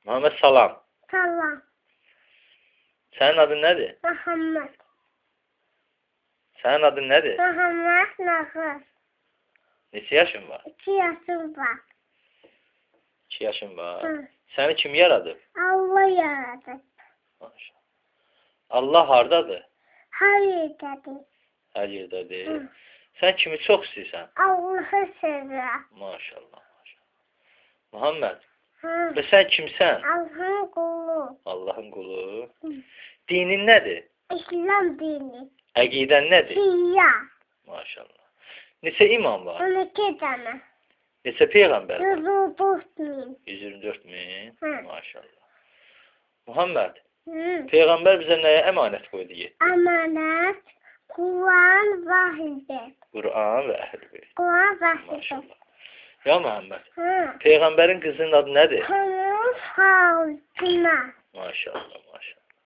Muhammed Salam. Salam. Sənin adın nədir? Muhammed. Sənin adın nədir? Muhammed Nahır. Neçə yaşın var? 2 yaşım var. 2 yaşın var. Hı. Səni kim yaradıb? Allah yaradı. Maşallah. Allah hardadır? Her yerdedir. Hər yerdədir. Hı. Sən kimi çox istəyirsən? Allah'ı sever. Maşallah, maşallah. Muhammed, Hı. və sən kimsən? Allah'ın kulu. Allahın qulu. Hı. Dinin nədir? İslam dini. Əqidən nədir? Şia. Maşallah. Neçə imam var? 12 tane. Neçə peyğəmbər var? 134 bin. 124 min. Hı. Maşallah. Muhammed, Hı. peyğəmbər bizə nəyə əmanət qoydu? Amanet. Kur'an vahide. Qur'an və Əhl-i Kur'an vahide. Maşallah. Ya Muhammed, Hı. peyğəmbərin qızının adı nədir? Kılıç Fatıma. Maşallah, maşallah.